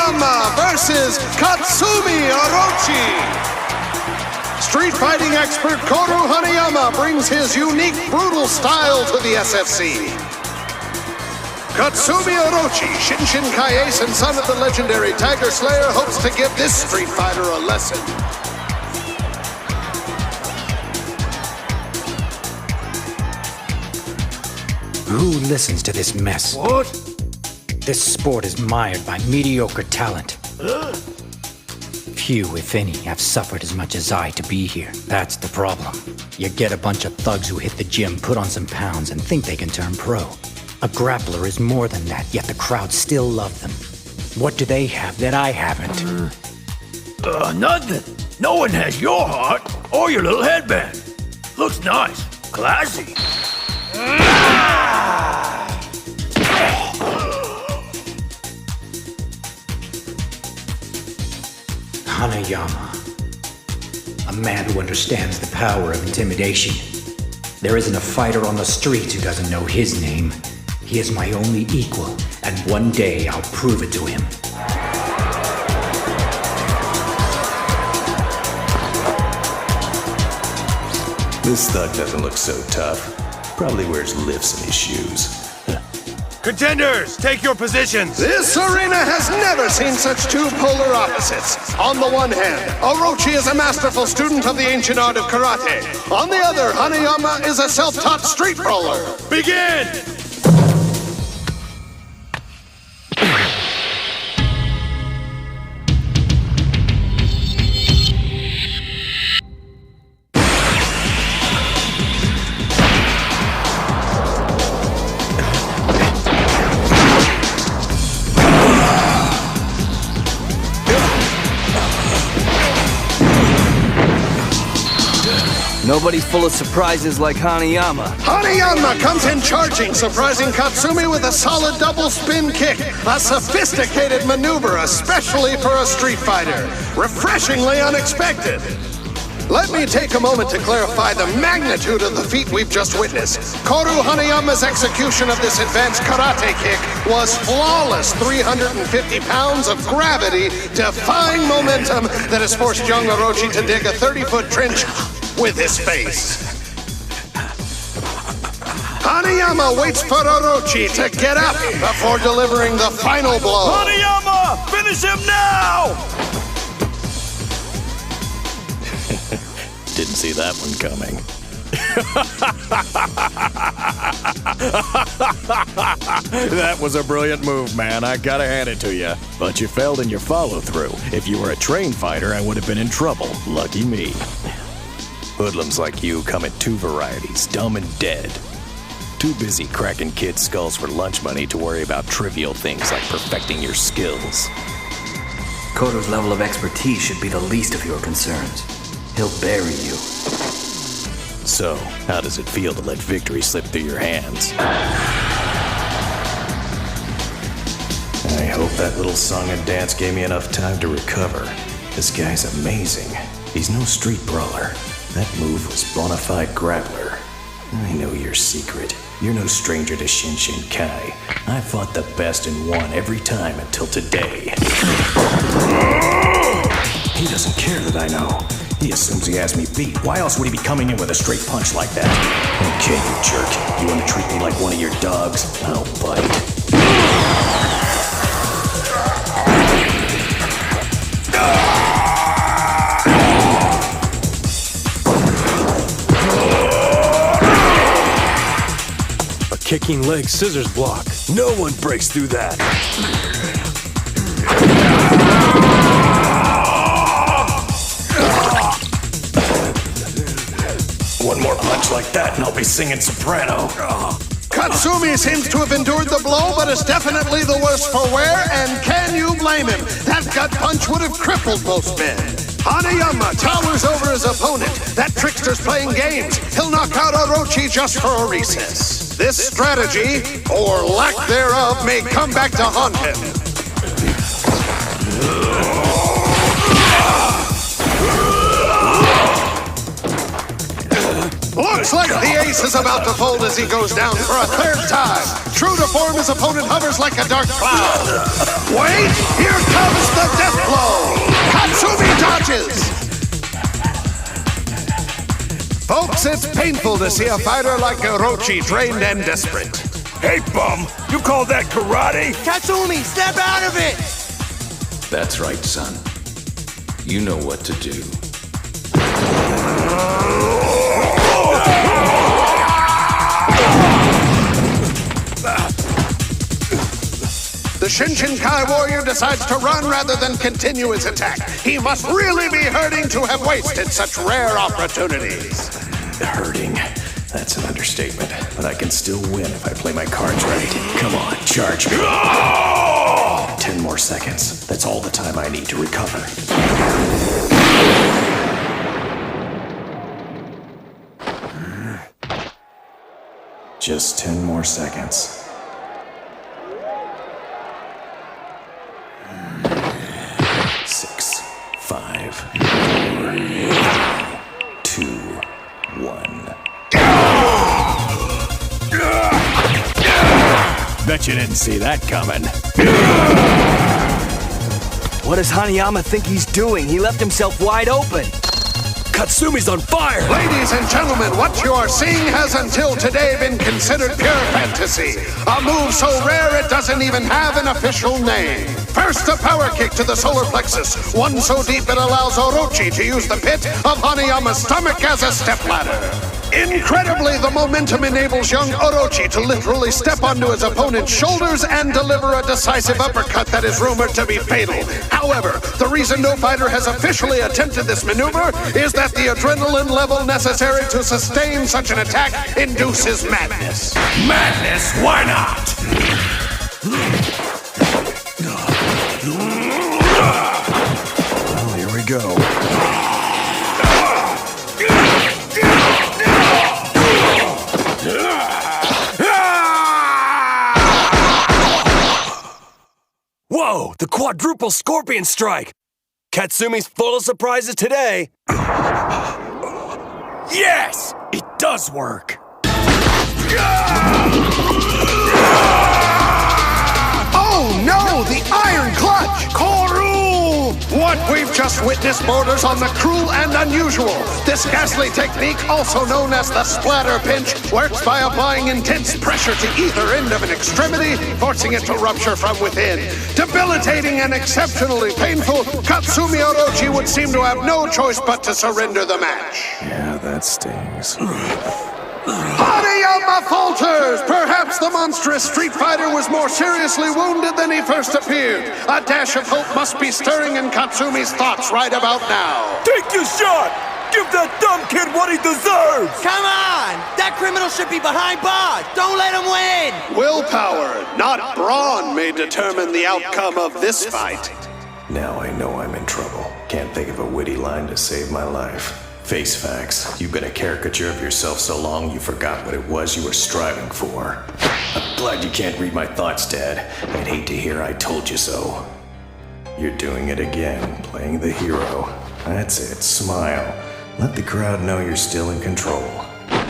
Hanayama versus Katsumi Orochi. Street fighting expert Koru Hanayama brings his unique, brutal style to the SFC. Katsumi Orochi, Shinshinkai ace and son of the legendary Tiger Slayer, hopes to give this street fighter a lesson. Who listens to this mess? What? This sport is mired by mediocre talent. Few, if any, have suffered as much as I to be here. That's the problem. You get a bunch of thugs who hit the gym, put on some pounds, and think they can turn pro. A grappler is more than that, yet the crowd still love them. What do they have that I haven't? Nothing. No one has your heart or your little headband. Looks nice. Classy. Hanayama. A man who understands the power of intimidation. There isn't a fighter on the streets who doesn't know his name. He is my only equal, and one day I'll prove it to him. This thug doesn't look so tough. Probably wears lifts in his shoes. Contenders, take your positions. This arena has never seen such two polar opposites. On the one hand, Orochi is a masterful student of the ancient art of karate. On the other, Hanayama is a self-taught street brawler. Begin! Nobody's full of surprises like Hanayama. Hanayama comes in charging, surprising Katsumi with a solid double spin kick. A sophisticated maneuver, especially for a street fighter. Refreshingly unexpected. Let me take a moment to clarify the magnitude of the feat we've just witnessed. Koru Hanayama's execution of this advanced karate kick was flawless. 350 pounds of gravity, defying momentum that has forced young Orochi to dig a 30-foot trench with his face. Hanayama waits for Orochi to get up before delivering the final blow. Hanayama! Finish him now! Didn't see that one coming. That was a brilliant move, man. I gotta hand it to you. But you failed in your follow-through. If you were a trained fighter, I would have been in trouble. Lucky me. Hoodlums like you come in two varieties, dumb and dead. Too busy cracking kids' skulls for lunch money to worry about trivial things like perfecting your skills. Koto's level of expertise should be the least of your concerns. He'll bury you. So, how does it feel to let victory slip through your hands? I hope that little song and dance gave me enough time to recover. This guy's amazing. He's no street brawler. That move was bona fide grappler. I know your secret. You're no stranger to Shinshinkai. I fought the best and won every time until today. He doesn't care that I know. He assumes he has me beat. Why else would he be coming in with a straight punch like that? Okay, you jerk. You want to treat me like one of your dogs? I'll bite. Kicking leg scissors block. No one breaks through that. One more punch like that and I'll be singing soprano. Katsumi seems to have endured the blow, but is definitely the worse for wear, and can you blame him? That gut punch would have crippled most men. Hanayama towers over his opponent. That trickster's playing games. He'll knock out Orochi just for a recess. This strategy, or lack thereof, may come back to haunt him. Looks like the ace is about to fold as he goes down for a third time. True to form, his opponent hovers like a dark cloud. Wait! Here comes the death blow! Katsumi dodges! Folks, it's painful to see a fighter like Orochi drained and desperate. Hey, bum! You call that karate? Katsumi, step out of it! That's right, son. You know what to do. The Shinshinkai warrior decides to run rather than continue his attack. He must really be hurting to have wasted such rare opportunities. Hurting. That's an understatement. But I can still win if I play my cards right. Come on, charge me. 10 more seconds. That's all the time I need to recover. Just 10 more seconds. 6, 5, 4, 2, 1. Bet you didn't see that coming. What does Hanayama think he's doing? He left himself wide open. Katsumi's on fire! Ladies and gentlemen, what you are seeing has until today been considered pure fantasy. A move so rare it doesn't even have an official name. First, a power kick to the solar plexus, one so deep it allows Orochi to use the pit of Hanayama's stomach as a stepladder. Incredibly, the momentum enables young Orochi to literally step onto his opponent's shoulders and deliver a decisive uppercut that is rumored to be fatal. However, the reason no fighter has officially attempted this maneuver is that the adrenaline level necessary to sustain such an attack induces madness. Madness? Why not? Well, here we go. Whoa, the quadruple scorpion strike! Katsumi's full of surprises today. Yes! It does work! Oh no, the iron clutch! Koru! What we've just witnessed borders on the cruel and unusual. This ghastly technique, also known as the splatter pinch, works by applying intense pressure to either end of an extremity, forcing it to rupture from within. Debilitating and exceptionally painful, Katsumi Orochi would seem to have no choice but to surrender the match. Yeah, that stings. Hanayama falters! Perhaps the monstrous street fighter was more seriously wounded than he first appeared. A dash of hope must be stirring in Katsumi's thoughts right about now. Take your shot! Give that dumb kid what he deserves! Come on! That criminal should be behind bars! Don't let him win! Willpower, not brawn, may determine the outcome of this fight. Now I know I'm in trouble. Can't think of a witty line to save my life. Face facts. You've been a caricature of yourself so long you forgot what it was you were striving for. I'm glad you can't read my thoughts, Dad. I'd hate to hear I told you so. You're doing it again, playing the hero. That's it, smile. Let the crowd know you're still in control.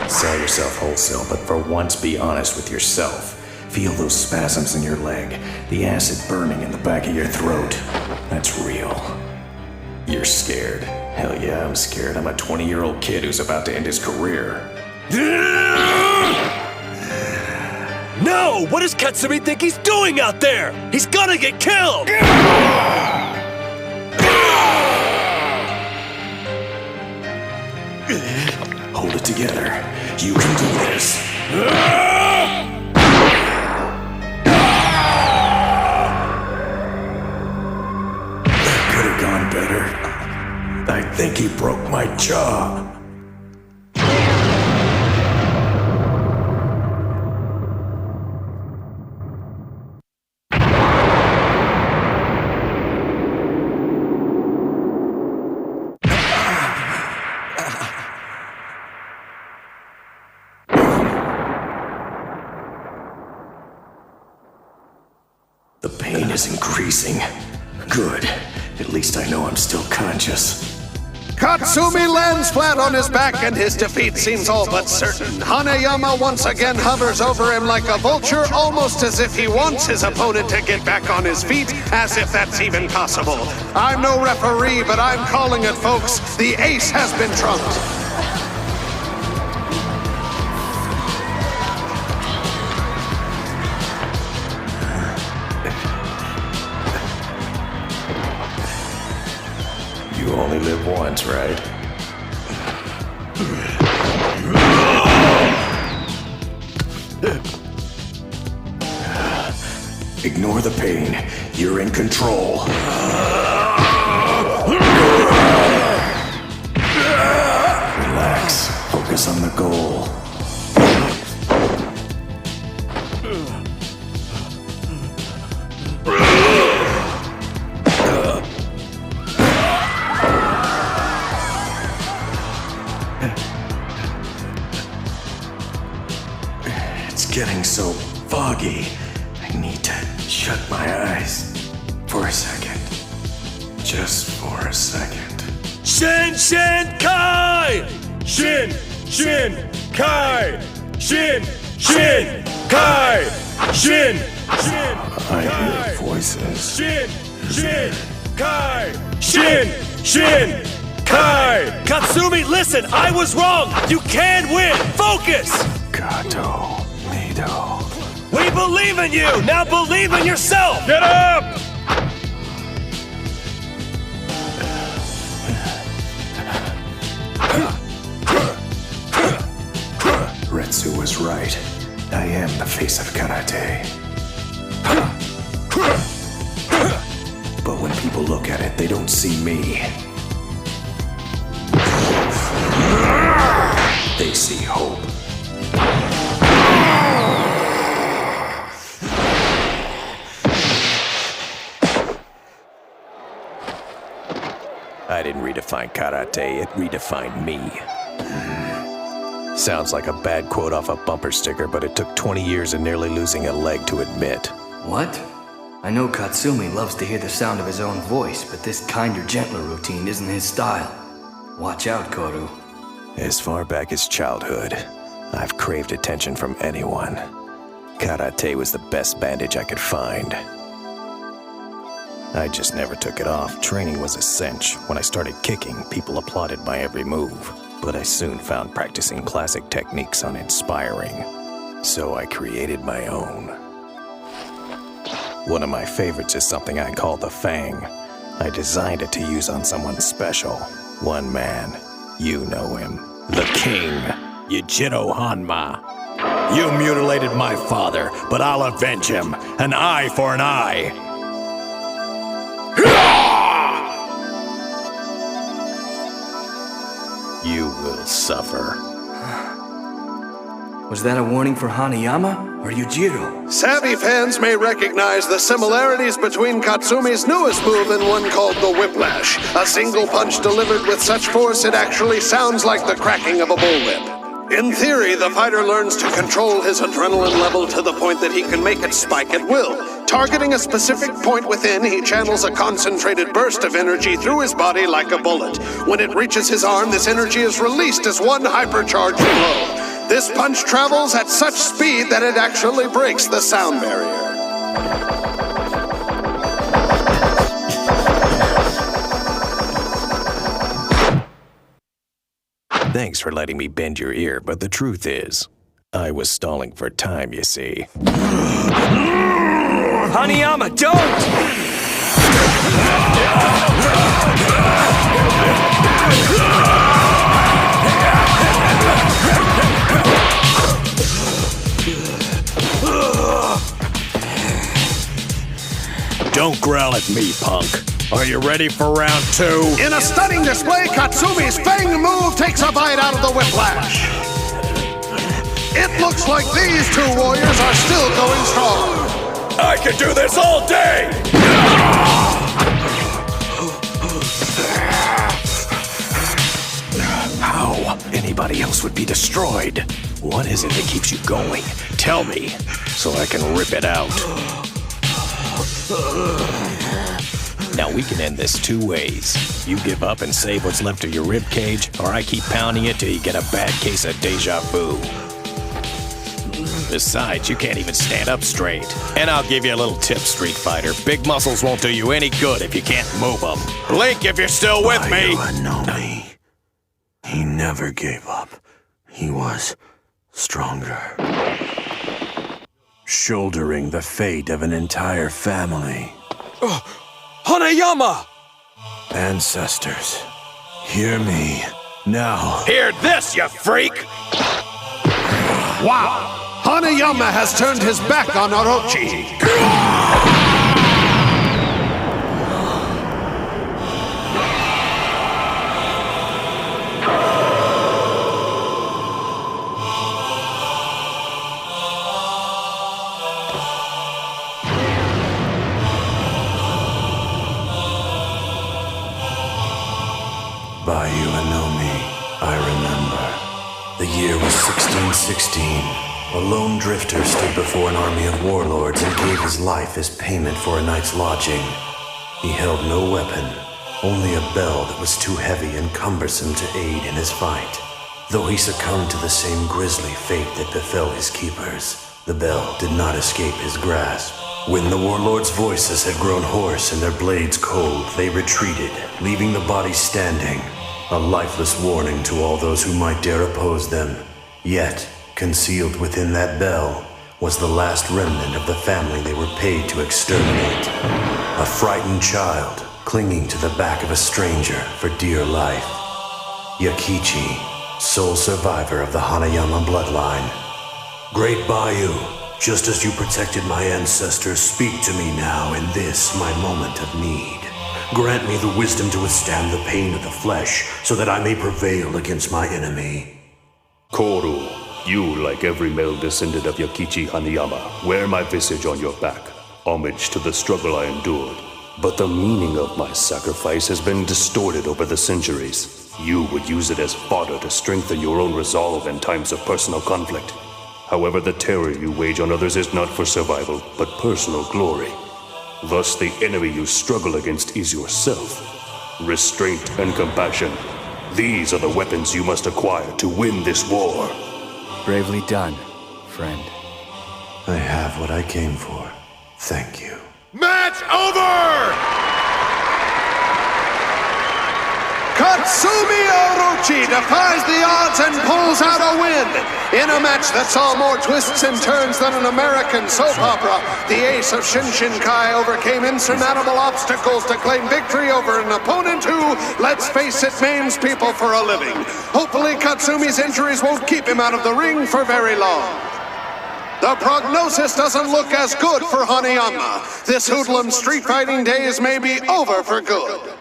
Sell yourself wholesale, but for once be honest with yourself. Feel those spasms in your leg, the acid burning in the back of your throat. That's real. You're scared. Hell yeah, I'm scared. I'm a 20-year-old kid who's about to end his career. No! What does Katsumi think he's doing out there? He's gonna get killed! Hold it together. You can do this. That could have gone better. I think he broke my jaw. The pain is increasing. Good. At least I know I'm still conscious. Katsumi lands flat on his back and his defeat seems all but certain. Hanayama once again hovers over him like a vulture, almost as if he wants his opponent to get back on his feet, as if that's even possible. I'm no referee, but I'm calling it, folks. The ace has been trumped. You only live once, right? Ignore the pain. You're in control. Relax. Focus on the goal. Getting so foggy. I need to shut my eyes for a second. Just for a second. Shin Shin Kai! Shin Shin Kai! Shin Shin Kai! Shin Shin I hear voices. Shin Shin Kai! Shin Shin Kai! Katsumi, listen, I was wrong! You can win! Focus! Kato. We believe in you! Now believe in yourself! Get up! Retsu was right. I am the face of karate. But when people look at it, they don't see me. They see hope. I didn't redefine karate, it redefined me. Sounds like a bad quote off a bumper sticker, but it took 20 years and nearly losing a leg to admit. What? I know Katsumi loves to hear the sound of his own voice, but this kinder, gentler routine isn't his style. Watch out, Koru. As far back as childhood, I've craved attention from anyone. Karate was the best bandage I could find. I just never took it off. Training was a cinch. When I started kicking, people applauded my every move. But I soon found practicing classic techniques uninspiring. So I created my own. One of my favorites is something I call the Fang. I designed it to use on someone special. One man. You know him. The King. Yujiro Hanma. You mutilated my father, but I'll avenge him. An eye for an eye. You will suffer. Was that a warning for Hanayama or Yujiro? Savvy fans may recognize the similarities between Katsumi's newest move and one called the Whiplash. A single punch delivered with such force it actually sounds like the cracking of a bullwhip. In theory, the fighter learns to control his adrenaline level to the point that he can make it spike at will. Targeting a specific point within, he channels a concentrated burst of energy through his body like a bullet. When it reaches his arm, this energy is released as one hypercharged blow. This punch travels at such speed that it actually breaks the sound barrier. Thanks for letting me bend your ear, but the truth is, I was stalling for time, you see. Hanayama, don't! Don't growl at me, punk. Are you ready for round two? In a stunning display, Katsumi's Fang move takes a bite out of the Whiplash. It looks like these two warriors are still going strong. I could do this all day! How? Anybody else would be destroyed. What is it that keeps you going? Tell me, so I can rip it out. Now we can end this two ways. You give up and save what's left of your ribcage, or I keep pounding it till you get a bad case of deja vu. Besides, you can't even stand up straight. And I'll give you a little tip, Street Fighter. Big muscles won't do you any good if you can't move them. Blink if you're still with me! Hanmi. He never gave up. He was stronger. Shouldering the fate of an entire family. Hanayama! Ancestors, hear me now. Hear this, you freak! Wow! Hanayama has turned his back on Orochi. Bayou Anomi, I remember. The year was 1616. A lone drifter stood before an army of warlords and gave his life as payment for a night's lodging. He held no weapon, only a bell that was too heavy and cumbersome to aid in his fight. Though he succumbed to the same grisly fate that befell his keepers, the bell did not escape his grasp. When the warlords' voices had grown hoarse and their blades cold, they retreated, leaving the body standing, a lifeless warning to all those who might dare oppose them. Yet, concealed within that bell was the last remnant of the family they were paid to exterminate. A frightened child clinging to the back of a stranger for dear life. Yakichi, sole survivor of the Hanayama bloodline. Great Bayou, just as you protected my ancestors, speak to me now in this, my moment of need. Grant me the wisdom to withstand the pain of the flesh, so that I may prevail against my enemy. Koru, you, like every male descendant of Yakichi Hanayama, wear my visage on your back, homage to the struggle I endured. But the meaning of my sacrifice has been distorted over the centuries. You would use it as fodder to strengthen your own resolve in times of personal conflict. However, the terror you wage on others is not for survival, but personal glory. Thus, the enemy you struggle against is yourself. Restraint and compassion. These are the weapons you must acquire to win this war. Bravely done, friend. I have what I came for. Thank you. Match over! Katsumi Orochi defies the odds and pulls out a win. In a match that saw more twists and turns than an American soap opera, the ace of Shinshinkai overcame insurmountable obstacles to claim victory over an opponent who, let's face it, maims people for a living. Hopefully Katsumi's injuries won't keep him out of the ring for very long. The prognosis doesn't look as good for Hanayama. This hoodlum street fighting days may be over for good.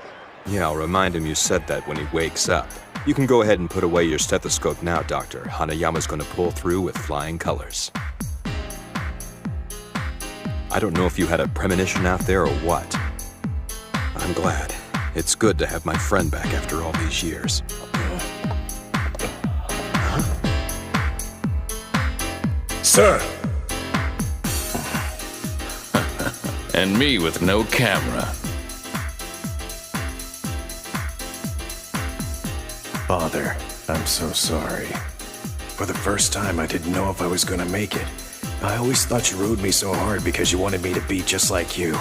Yeah, I'll remind him you said that when he wakes up. You can go ahead and put away your stethoscope now, Doctor. Hanayama's gonna pull through with flying colors. I don't know if you had a premonition out there or what. I'm glad. It's good to have my friend back after all these years. Sir! And me with no camera. Father, I'm so sorry. For the first time, I didn't know if I was gonna make it. I always thought you rode me so hard because you wanted me to be just like you.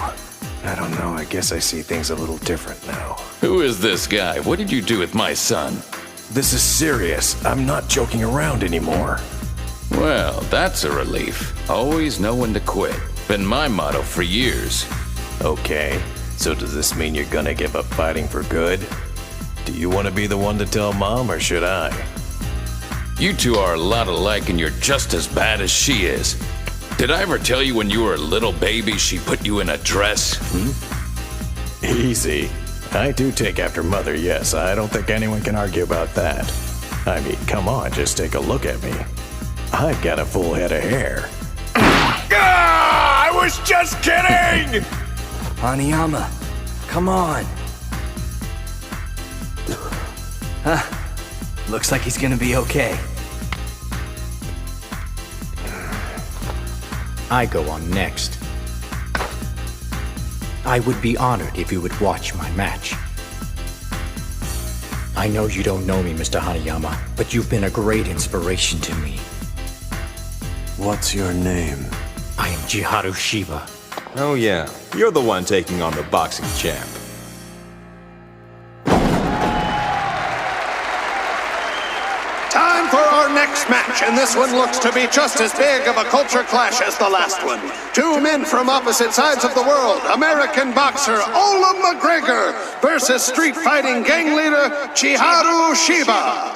I don't know, I guess I see things a little different now. Who is this guy? What did you do with my son? This is serious. I'm not joking around anymore. Well, that's a relief. Always know when to quit. Been my motto for years. Okay, so does this mean you're gonna give up fighting for good? Do you want to be the one to tell Mom, or should I? You two are a lot alike and you're just as bad as she is. Did I ever tell you when you were a little baby she put you in a dress? Easy. I do take after Mother, yes. I don't think anyone can argue about that. I mean, come on, just take a look at me. I've got a full head of hair. I was just kidding! Hanayama, come on. Looks like he's gonna be okay. I go on next. I would be honored if you would watch my match. I know you don't know me, Mr. Hanayama, but you've been a great inspiration to me. What's your name? I am Yujiro Shiba. Oh yeah, you're the one taking on the boxing champ. Time for our next match, and this one looks to be just as big of a culture clash as the last one. Two men from opposite sides of the world, American boxer Ola McGregor versus street fighting gang leader Yujiro Shiba.